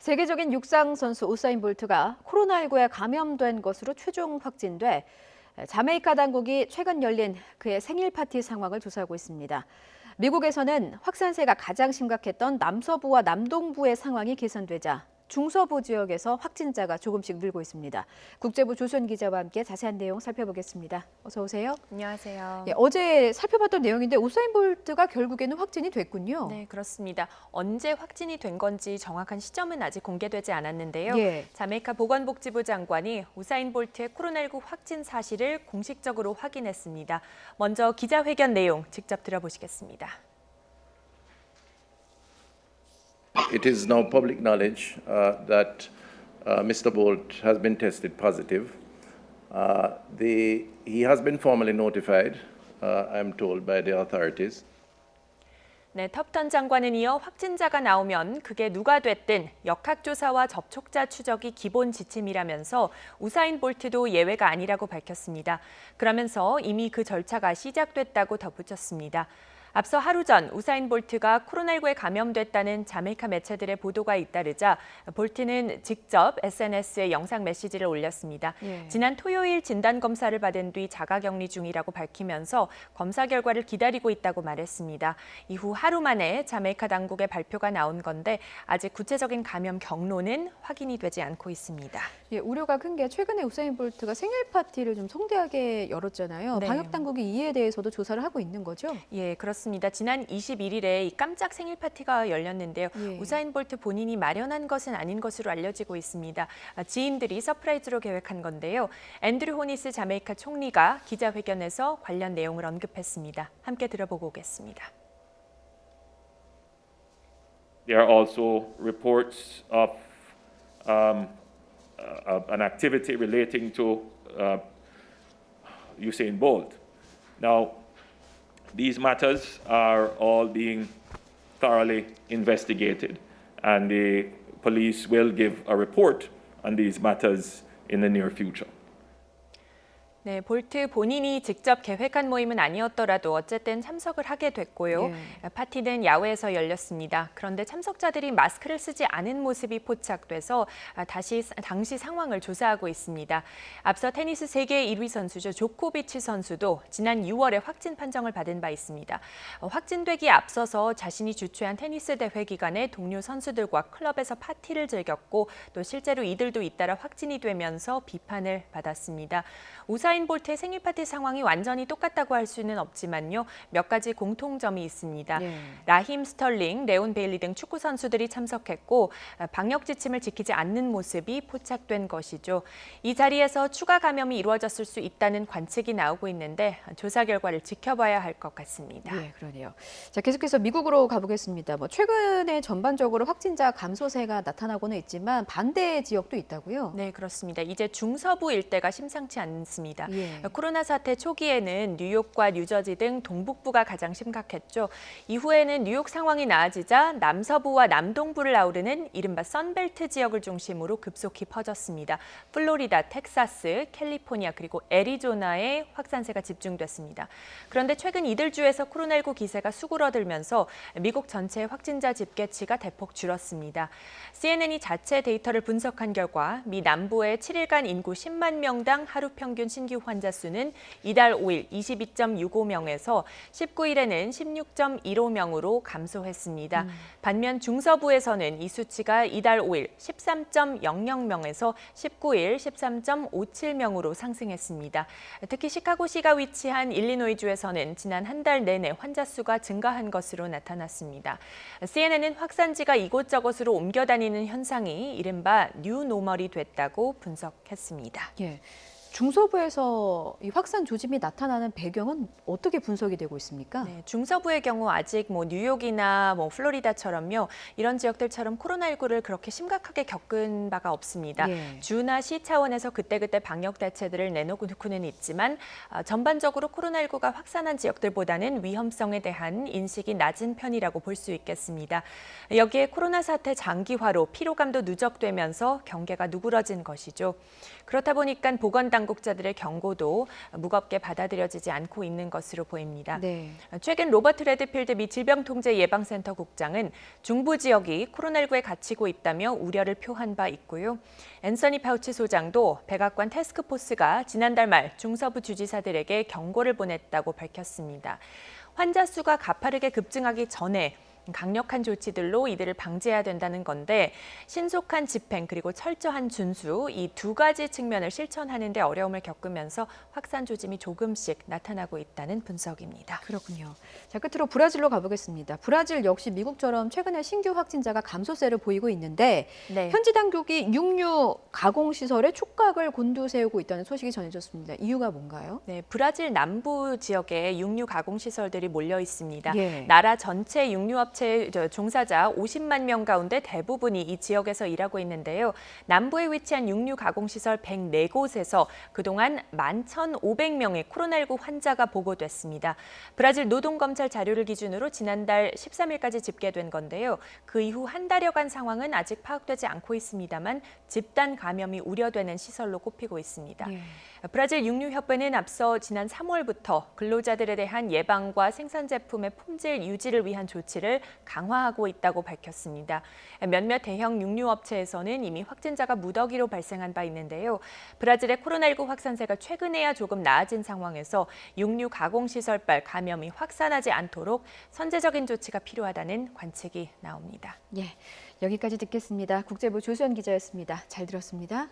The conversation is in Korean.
세계적인 육상 선수 우사인 볼트가 코로나19에 감염된 것으로 최종 확진돼 자메이카 당국이 최근 열린 그의 생일 파티 상황을 조사하고 있습니다. 미국에서는 확산세가 가장 심각했던 남서부와 남동부의 상황이 개선되자 중서부 지역에서 확진자가 조금씩 늘고 있습니다. 국제부 조선 기자와 함께 자세한 내용 살펴보겠습니다. 어서 오세요. 안녕하세요. 어제 살펴봤던 내용인데 우사인 볼트가 결국에는 확진이 됐군요. 네, 그렇습니다. 언제 확진이 된 건지 정확한 시점은 아직 공개되지 않았는데요. 자메이카 보건복지부 장관이 우사인 볼트의 코로나19 확진 사실을 공식적으로 확인했습니다. 먼저 기자회견 내용 직접 들어보시겠습니다. It is now public knowledge that Mr. Bolt has been tested positive. He has been formally notified, I'm told, by the authorities. 네, 텁턴 장관은 이어 확진자가 나오면 그게 누가 됐든 역학조사와 접촉자 추적이 기본 지침이라면서 우사인 볼트도 예외가 아니라고 밝혔습니다. 그러면서 이미 그 절차가 시작됐다고 덧붙였습니다. 앞서 하루 전 우사인 볼트가 코로나19에 감염됐다는 자메이카 매체들의 보도가 잇따르자 볼트는 직접 SNS에 영상 메시지를 올렸습니다. 지난 토요일 진단검사를 받은 뒤 자가격리 중이라고 밝히면서 검사 결과를 기다리고 있다고 말했습니다. 이후 하루 만에 자메이카 당국의 발표가 나온 건데 아직 구체적인 감염 경로는 확인이 되지 않고 있습니다. 우려가 큰 게 최근에 우사인 볼트가 생일 파티를 좀 성대하게 열었잖아요. 네. 방역 당국이 이에 대해서도 조사를 하고 있는 거죠? 예, 그렇습니다. 지난 21일에 이 깜짝 생일 파티가 열렸는데요. 우사인 볼트 본인이 마련한 것은 아닌 것으로 알려지고 있습니다. 지인들이 서프라이즈로 계획한 건데요. 앤드류 호니스 자메이카 총리가 기자회견에서 관련 내용을 언급했습니다. 함께 들어보고 오겠습니다. There are also reports of an activity relating to Usain Bolt. Now, these matters are all being thoroughly investigated, and the police will give a report on these matters in the near future. 네, 볼트 본인이 직접 계획한 모임은 아니었더라도 어쨌든 참석을 하게 됐고요. 파티는 야외에서 열렸습니다. 그런데 참석자들이 마스크를 쓰지 않은 모습이 포착돼서 당시 상황을 조사하고 있습니다. 앞서 테니스 세계 1위 선수죠. 조코비치 선수도 지난 6월에 확진 판정을 받은 바 있습니다. 확진되기에 앞서서 자신이 주최한 테니스 대회 기간에 동료 선수들과 클럽에서 파티를 즐겼고 또 실제로 이들도 잇따라 확진이 되면서 비판을 받았습니다. 우사인 볼트의 생일 파티 상황이 완전히 똑같다고 할 수는 없지만요. 몇 가지 공통점이 있습니다. 라힘 스털링, 레온 베일리 등 축구 선수들이 참석했고 방역 지침을 지키지 않는 모습이 포착된 것이죠. 이 자리에서 추가 감염이 이루어졌을 수 있다는 관측이 나오고 있는데 조사 결과를 지켜봐야 할 것 같습니다. 네, 그러네요. 자, 계속해서 미국으로 가보겠습니다. 최근에 전반적으로 확진자 감소세가 나타나고는 있지만 반대 지역도 있다고요? 네, 그렇습니다. 이제 중서부 일대가 심상치 않습니다. 코로나 사태 초기에는 뉴욕과 뉴저지 등 동북부가 가장 심각했죠. 이후에는 뉴욕 상황이 나아지자 남서부와 남동부를 아우르는 이른바 선벨트 지역을 중심으로 급속히 퍼졌습니다. 플로리다, 텍사스, 캘리포니아 그리고 애리조나에 확산세가 집중됐습니다. 그런데 최근 이들 주에서 코로나19 기세가 수그러들면서 미국 전체의 확진자 집계치가 대폭 줄었습니다. CNN이 자체 데이터를 분석한 결과 미 남부의 7일간 인구 10만 명당 하루 평균 신규 환자 수는 이달 5일 22.65명에서 19일에는 16.15명으로 감소했습니다. 반면 중서부에서는 이 수치가 이달 5일 13.00명에서 19일 13.57명으로 상승했습니다. 특히 시카고시가 위치한 일리노이주에서는 지난 한 달 내내 환자 수가 증가한 것으로 나타났습니다. CNN은 확산지가 이곳저곳으로 옮겨 다니는 현상이 이른바 뉴노멀이 됐다고 분석했습니다. 중서부에서 이 확산 조짐이 나타나는 배경은 어떻게 분석이 되고 있습니까? 네, 중서부의 경우 아직 뉴욕이나 플로리다처럼요. 이런 지역들처럼 코로나19를 그렇게 심각하게 겪은 바가 없습니다. 주나 시 차원에서 그때그때 방역 대책들을 내놓고는 있지만 전반적으로 코로나19가 확산한 지역들보다는 위험성에 대한 인식이 낮은 편이라고 볼 수 있겠습니다. 여기에 코로나 사태 장기화로 피로감도 누적되면서 경계가 누그러진 것이죠. 그렇다 보니까 보건당 당국자들의 경고도 무겁게 받아들여지지 않고 있는 것으로 보입니다. 네. 최근 로버트 레드필드 미 질병통제예방센터 국장은 중부 지역이 코로나19에 갇히고 있다며 우려를 표한 바 있고요. 앤서니 파우치 소장도 백악관 태스크포스가 지난달 말 중서부 주지사들에게 경고를 보냈다고 밝혔습니다. 환자 수가 가파르게 급증하기 전에 강력한 조치들로 이들을 방지해야 된다는 건데 신속한 집행 그리고 철저한 준수 이 두 가지 측면을 실천하는 데 어려움을 겪으면서 확산 조짐이 조금씩 나타나고 있다는 분석입니다. 그렇군요. 자, 끝으로 브라질로 가보겠습니다. 브라질 역시 미국처럼 최근에 신규 확진자가 감소세를 보이고 있는데 네. 현지 당국이 육류 가공시설에 촉각을 곤두세우고 있다는 소식이 전해졌습니다. 이유가 뭔가요? 네, 브라질 남부 지역에 육류 가공 시설들이 몰려 있습니다. 예. 나라 전체 육류업체 종사자 50만 명 가운데 대부분이 이 지역에서 일하고 있는데요. 남부에 위치한 육류 가공 시설 104곳에서 그동안 11,500명의 코로나19 환자가 보고됐습니다. 브라질 노동검찰 자료를 기준으로 지난달 13일까지 집계된 건데요. 그 이후 한 달여간 상황은 아직 파악되지 않고 있습니다만 집단 감염이 우려되는 시설로 꼽히고 있습니다. 예. 브라질 육류협회는 앞서 지난 3월부터 근로자들에 대한 예방과 생산 제품의 품질 유지를 위한 조치를 강화하고 있다고 밝혔습니다. 몇몇 대형 육류업체에서는 이미 확진자가 무더기로 발생한 바 있는데요. 브라질의 코로나19 확산세가 최근에야 조금 나아진 상황에서 육류 가공시설발 감염이 확산하지 않도록 선제적인 조치가 필요하다는 관측이 나옵니다. 예, 여기까지 듣겠습니다. 국제부 조수연 기자였습니다. 잘 들었습니다.